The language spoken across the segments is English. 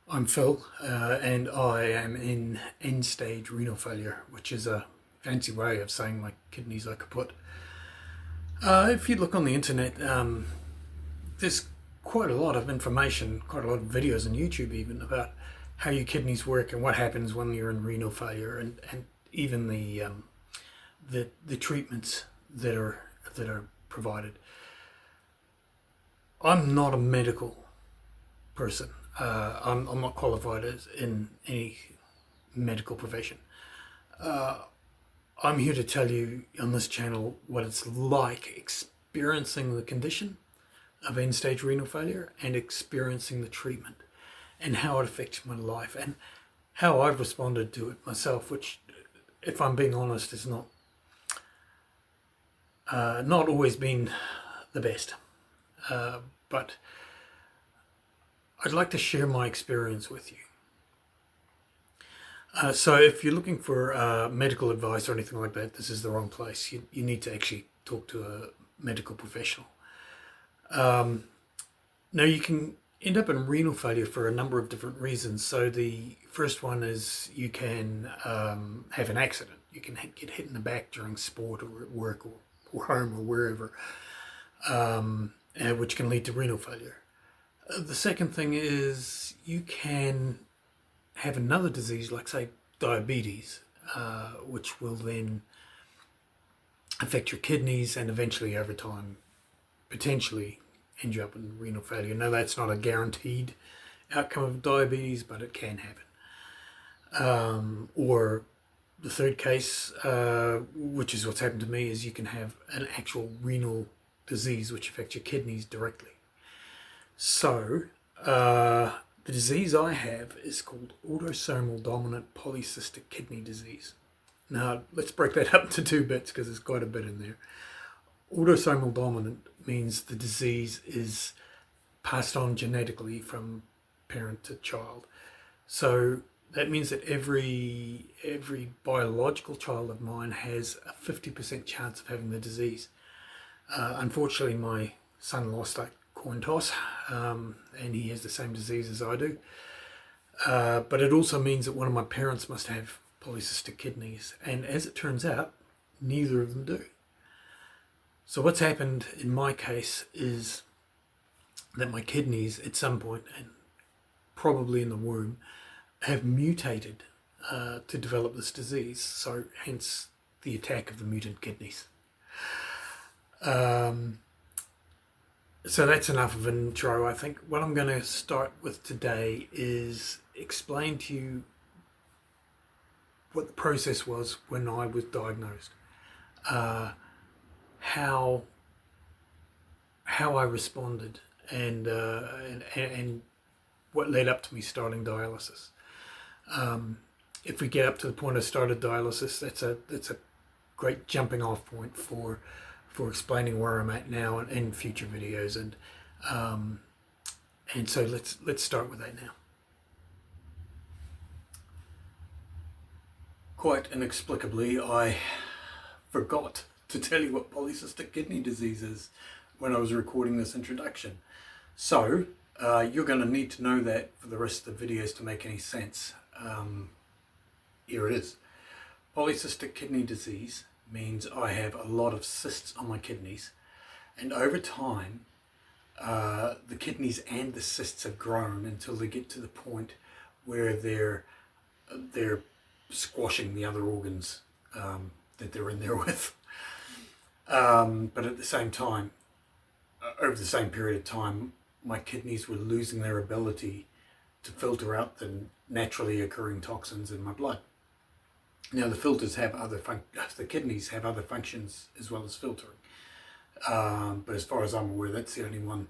I'm Phil, and I am in end-stage renal failure, which is a fancy way of saying my kidneys are kaput. If you look on the internet, there's quite a lot of information, quite a lot of videos on YouTube even about how your kidneys work and what happens when you're in renal failure, and even the treatments that are provided. I'm not a medical person. I'm not qualified as in any medical profession. I'm here to tell you on this channel what it's like experiencing the condition of end stage renal failure and experiencing the treatment and how it affects my life and how I've responded to it myself, which, if I'm being honest, is not always been the best. But I'd like to share my experience with you. So if you're looking for medical advice or anything like that, this is the wrong place. You need to actually talk to a medical professional. Now, you can end up in renal failure for a number of different reasons. So the first one is you can have an accident. You can get hit in the back during sport or at work or home or wherever, which can lead to renal failure. The second thing is you can have another disease, like say diabetes, which will then affect your kidneys and eventually over time potentially end you up in renal failure. Now, that's not a guaranteed outcome of diabetes, but it can happen. Or the third case, which is what's happened to me, is you can have an actual renal disease which affects your kidneys directly. So, the disease I have is called autosomal dominant polycystic kidney disease. Now, let's break that up into two bits because there's quite a bit in there. Autosomal dominant means the disease is passed on genetically from parent to child. So that means that every biological child of mine has a 50% chance of having the disease. Unfortunately, my son lost that coin toss, and he has the same disease as I do. But it also means that one of my parents must have polycystic kidneys, and as it turns out, neither of them do. So what's happened in my case is that my kidneys at some point, and probably in the womb, have mutated to develop this disease, so hence the attack of the mutant kidneys. So that's enough of an intro, I think. What I'm going to start with today is explain to you what the process was when I was diagnosed, how I responded, and what led up to me starting dialysis. If we get up to the point I started dialysis, that's a great jumping off point for explaining where I'm at now and in future videos, and so let's start with that now. Quite inexplicably, I forgot to tell you what polycystic kidney disease is when I was recording this introduction. So you're going to need to know that for the rest of the videos to make any sense. Here it is. Polycystic kidney disease means I have a lot of cysts on my kidneys, and over time the kidneys and the cysts have grown until they get to the point where they're squashing the other organs that they're in there with. But at the same time, over the same period of time, my kidneys were losing their ability to filter out the naturally occurring toxins in my blood. Now, the filters have the kidneys have other functions as well as filtering. But as far as I'm aware, that's the only one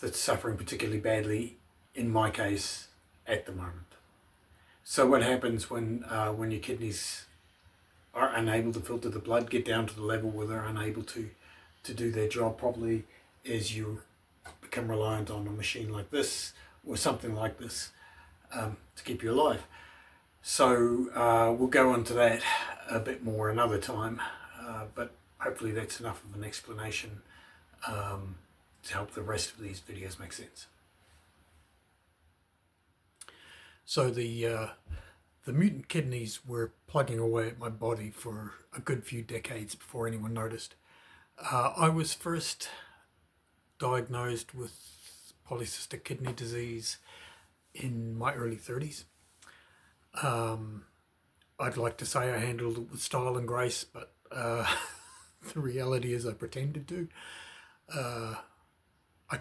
that's suffering particularly badly in my case at the moment. So what happens when your kidneys are unable to filter the blood, get down to the level where they're unable to do their job properly, is you become reliant on a machine like this or something like this to keep you alive. So we'll go into that a bit more another time, but hopefully that's enough of an explanation to help the rest of these videos make sense. So the mutant kidneys were plugging away at my body for a good few decades before anyone noticed. I was first diagnosed with polycystic kidney disease in my early 30s. I'd like to say I handled it with style and grace, but the reality is I pretended to. I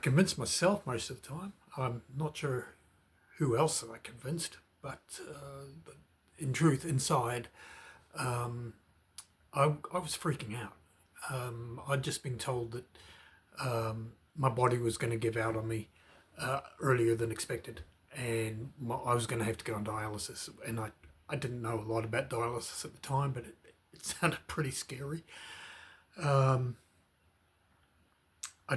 convinced myself most of the time. I'm not sure who else I convinced, but in truth, inside, I was freaking out. I'd just been told that my body was going to give out on me earlier than expected, and I was going to have to go on dialysis. And I didn't know a lot about dialysis at the time, but it sounded pretty scary. I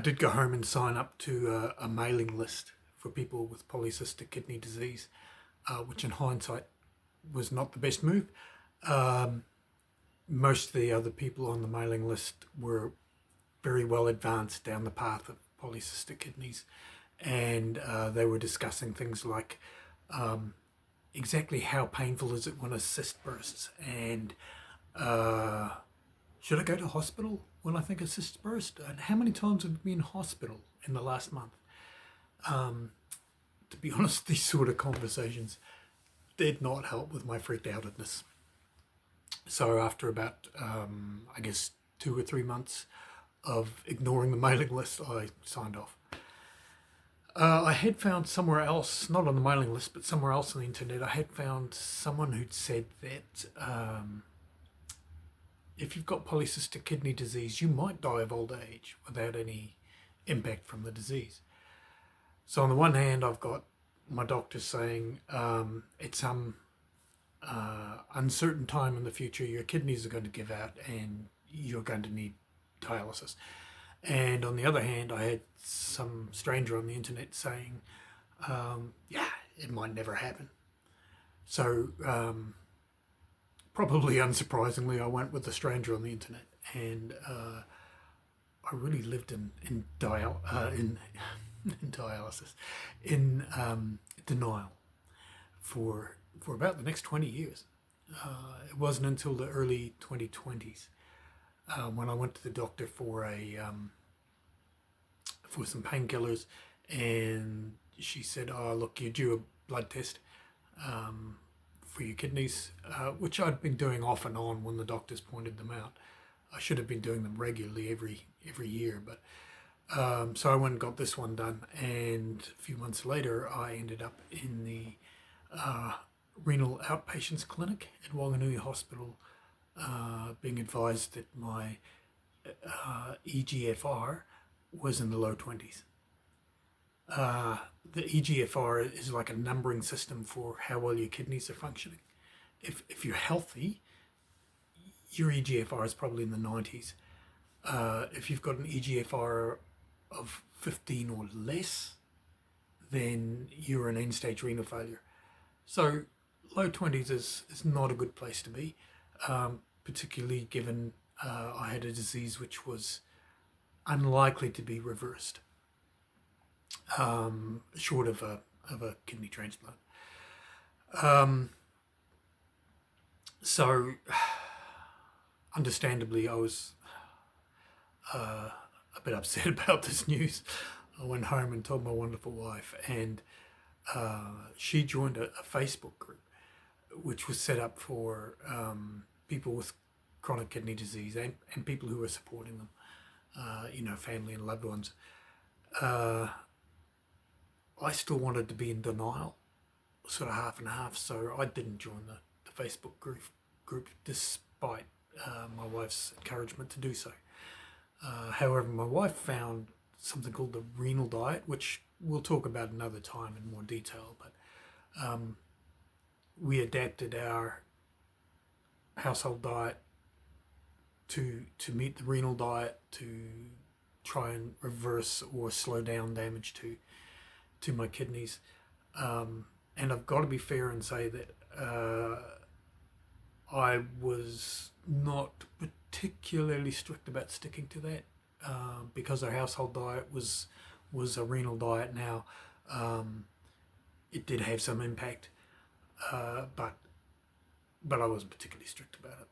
did go home and sign up to a mailing list for people with polycystic kidney disease, which in hindsight was not the best move. Most of the other people on the mailing list were very well advanced down the path of polycystic kidneys, and they were discussing things like exactly how painful is it when a cyst bursts, and should I go to hospital when I think a cyst burst, and how many times have you been in hospital in the last month? To be honest, these sort of conversations did not help with my freaked outedness. So after about, I guess, 2 or 3 months of ignoring the mailing list, I signed off. I had found somewhere else, not on the mailing list, but somewhere else on the internet, I had found someone who'd said that if you've got polycystic kidney disease, you might die of old age without any impact from the disease. So on the one hand, I've got my doctor saying at some uncertain time in the future, your kidneys are going to give out and you're going to need dialysis. And on the other hand, I had some stranger on the internet saying, yeah, it might never happen. So probably unsurprisingly, I went with the stranger on the internet, and I really lived in dialysis, in denial for about the next 20 years. It wasn't until the early 2020s when I went to the doctor for some painkillers, and she said, "Oh, look, you're due a blood test for your kidneys," which I'd been doing off and on when the doctors pointed them out. I should have been doing them regularly every year, but so I went and got this one done, and a few months later, I ended up in the renal outpatients clinic at Wanganui Hospital, being advised that my EGFR was in the low 20s. The EGFR is like a numbering system for how well your kidneys are functioning. If you're healthy, your EGFR is probably in the 90s. If you've got an EGFR of 15 or less, then you're an end-stage renal failure. So low 20s is not a good place to be, particularly given I had a disease which was unlikely to be reversed, short of a kidney transplant. So understandably, I was a bit upset about this news. I went home and told my wonderful wife, and she joined a Facebook group which was set up for people with chronic kidney disease and people who are supporting them, family and loved ones. I still wanted to be in denial, sort of half and half, so I didn't join the Facebook group despite my wife's encouragement to do so. However, my wife found something called the renal diet, which we'll talk about another time in more detail, but we adapted our household diet to meet the renal diet, to try and reverse or slow down damage to my kidneys. And I've got to be fair and say that I was not particularly strict about sticking to that, because our household diet was a renal diet now. It did have some impact. but I wasn't particularly strict about it.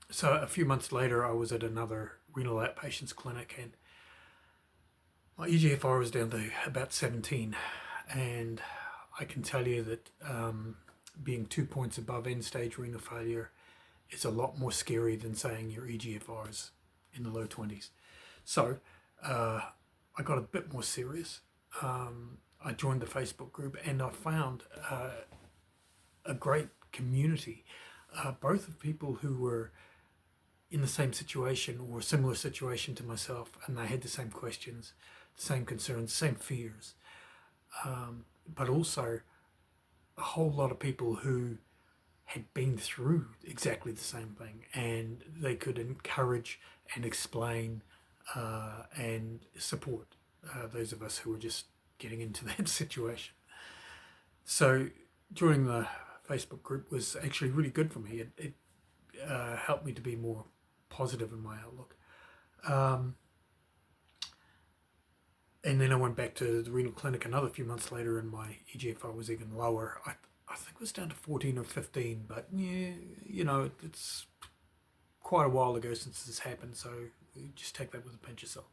So a few months later, I was at another renal outpatients clinic, and my EGFR was down to about 17, and I can tell you that being 2 points above end-stage renal failure is a lot more scary than saying your EGFR is in the low 20s. So I got a bit more serious. I joined the Facebook group, and I found a great community, both of people who were in the same situation or a similar situation to myself, and they had the same questions, the same concerns, the same fears, but also a whole lot of people who had been through exactly the same thing, and they could encourage and explain and support those of us who were just getting into that situation. So joining the Facebook group was actually really good for me. It helped me to be more positive in my outlook. And then I went back to the renal clinic another few months later, and my EGFR was even lower. I think it was down to 14 or 15, but yeah, you know, it's quite a while ago since this happened, so just take that with a pinch of salt.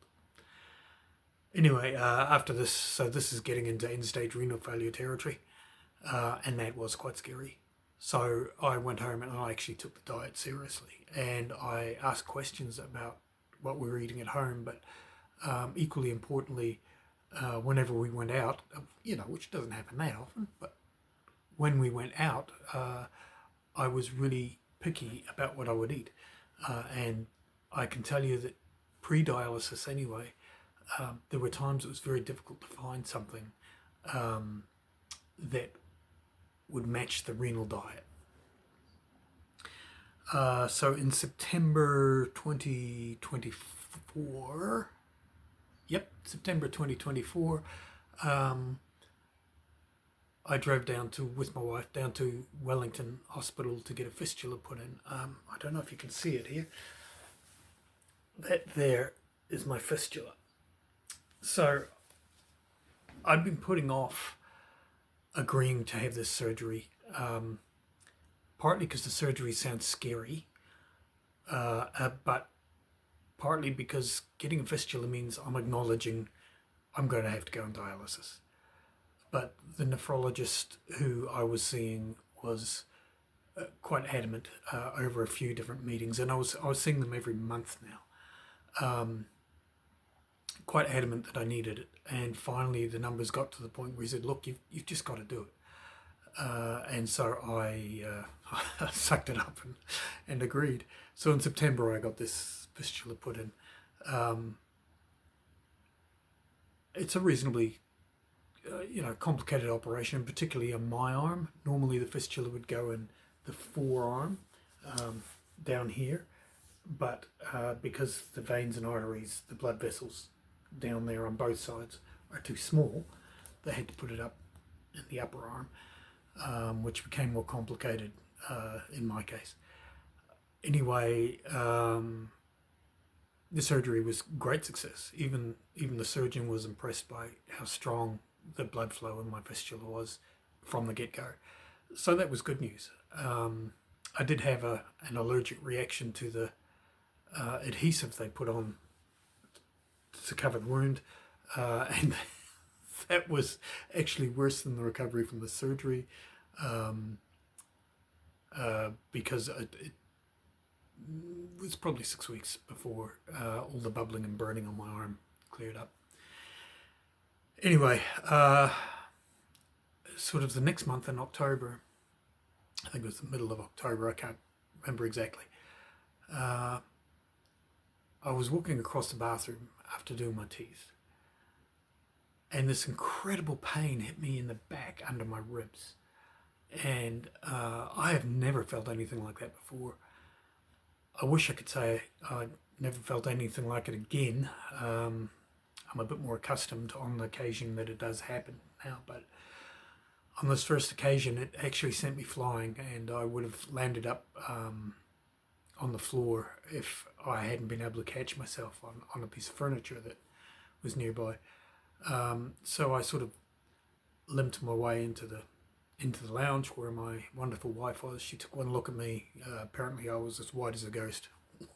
Anyway, after this, so this is getting into end-stage renal failure territory, and that was quite scary. So I went home and I actually took the diet seriously, and I asked questions about what we were eating at home, but equally importantly, whenever we went out, you know, which doesn't happen that often, but when we went out, I was really picky about what I would eat. And I can tell you that pre-dialysis anyway, there were times it was very difficult to find something that would match the renal diet. So in September 2024, September 2024, I drove with my wife down to Wellington Hospital to get a fistula put in. I don't know if you can see it here. That there is my fistula. So I've been putting off agreeing to have this surgery, partly because the surgery sounds scary, but partly because getting a fistula means I'm acknowledging I'm going to have to go on dialysis. But the nephrologist who I was seeing was quite adamant over a few different meetings, and I was seeing them every month now. Quite adamant that I needed it, and finally the numbers got to the point where he said, "Look, you've just got to do it." And so I sucked it up and agreed. So in September I got this fistula put in. It's a reasonably complicated operation, particularly on my arm. Normally the fistula would go in the forearm down here, but because the veins and arteries, the blood vessels down there on both sides are too small, they had to put it up in the upper arm, which became more complicated in my case. Anyway, the surgery was great success. Even the surgeon was impressed by how strong the blood flow in my fistula was from the get-go. So that was good news. I did have an allergic reaction to the adhesive they put on to cover the wound, and that was actually worse than the recovery from the surgery, because it was probably 6 weeks before all the bubbling and burning on my arm cleared up. Anyway, sort of the next month in October, I think it was the middle of October, I can't remember exactly, I was walking across the bathroom after doing my teeth, and this incredible pain hit me in the back under my ribs, and I have never felt anything like that before. I wish I could say I never felt anything like it again. I'm a bit more accustomed on the occasion that it does happen now, but on this first occasion it actually sent me flying, and I would have landed up on the floor if I hadn't been able to catch myself on a piece of furniture that was nearby. So I sort of limped my way into into the lounge where my wonderful wife was. She took one look at me. Apparently I was as white as a ghost,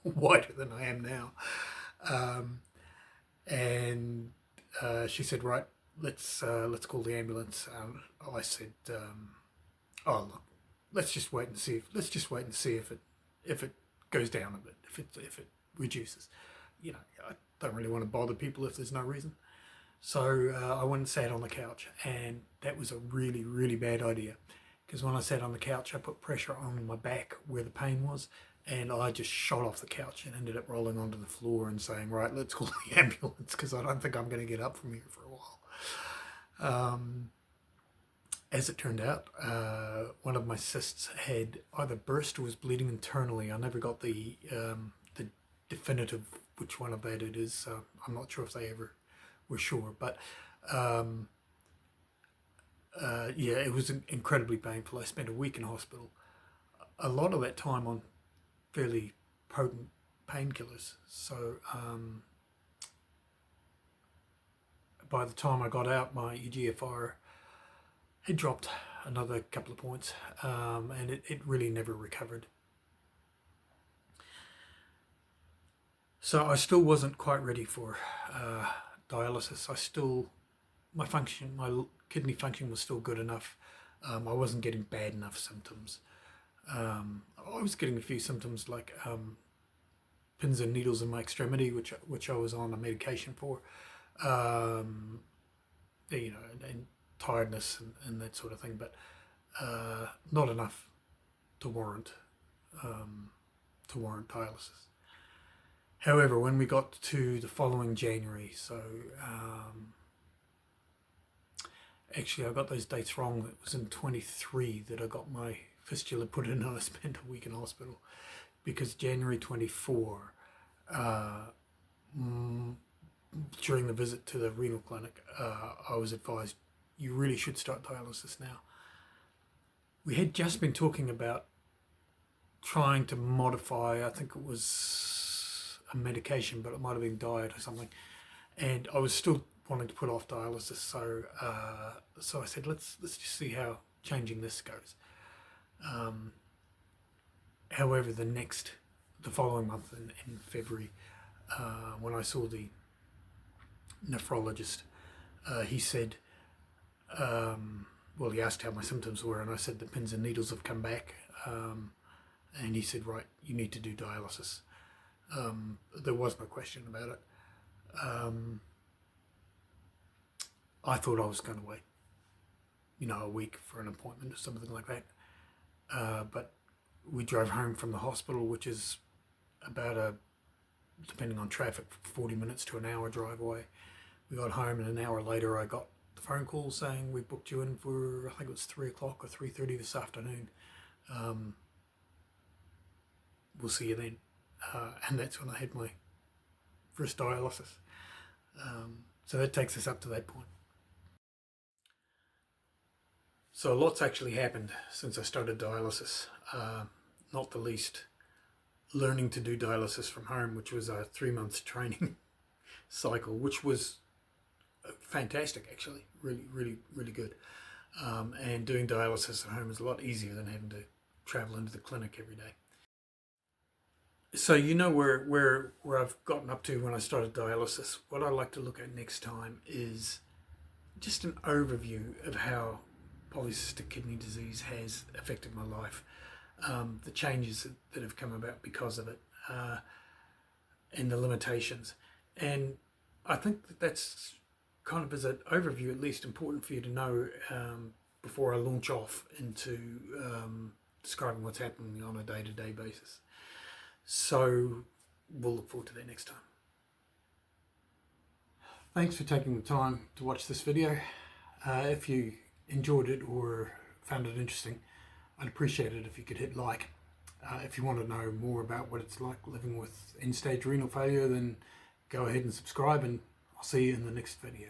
whiter than I am now. And she said, right, let's call the ambulance. I said, oh look, let's just wait and see. If it goes down a bit, if it reduces. I don't really want to bother people if there's no reason. So I went and sat on the couch, and that was a really, really bad idea, because when I sat on the couch, I put pressure on my back where the pain was, and I just shot off the couch and ended up rolling onto the floor and saying, right, let's call the ambulance, because I don't think I'm going to get up from here for a while. As it turned out, one of my cysts had either burst or was bleeding internally. I never got the definitive which one of that it is. So I'm not sure if they ever were sure, but yeah, it was incredibly painful. I spent a week in hospital, a lot of that time on fairly potent painkillers. So by the time I got out, my EGFR had dropped another couple of points, and it really never recovered. So I still wasn't quite ready for dialysis. My kidney function was still good enough. I wasn't getting bad enough symptoms. I was getting a few symptoms like pins and needles in my extremity, which I was on a medication for, and tiredness and that sort of thing, but not enough to warrant dialysis. However, when we got to the following January, so actually I got those dates wrong. It was in 23 that I got my fistula put in, and I spent a week in hospital, because January 24, during the visit to the renal clinic, I was advised, you really should start dialysis now. We had just been talking about trying to modify, I think it was a medication, but it might have been diet or something, and I was still wanting to put off dialysis. So I said, let's just see how changing this goes. However, the following month in February, when I saw the nephrologist, he said, he asked how my symptoms were, and I said the pins and needles have come back, and he said, right, you need to do dialysis. There was no question about it. I thought I was going to wait, a week for an appointment or something like that. But we drove home from the hospital, which is about depending on traffic, 40 minutes to an hour drive away. We got home, and an hour later I got the phone call saying we booked you in for, I think it was 3 o'clock or 3:30 this afternoon. We'll see you then. And that's when I had my first dialysis. So that takes us up to that point. So a lot's actually happened since I started dialysis, not the least learning to do dialysis from home, which was a 3-month training cycle, which was fantastic, actually, really, really, really good. And doing dialysis at home is a lot easier than having to travel into the clinic every day. So where I've gotten up to when I started dialysis. What I'd like to look at next time is just an overview of how polycystic kidney disease has affected my life, the changes that have come about because of it, and the limitations. And I think that's kind of, as an overview, at least important for you to know before I launch off into describing what's happening on a day-to-day basis. So we'll look forward to that next time. Thanks for taking the time to watch this video. If you enjoyed it or found it interesting, I'd appreciate it if you could hit like. If you want to know more about what it's like living with end-stage renal failure, then go ahead and subscribe, and I'll see you in the next video.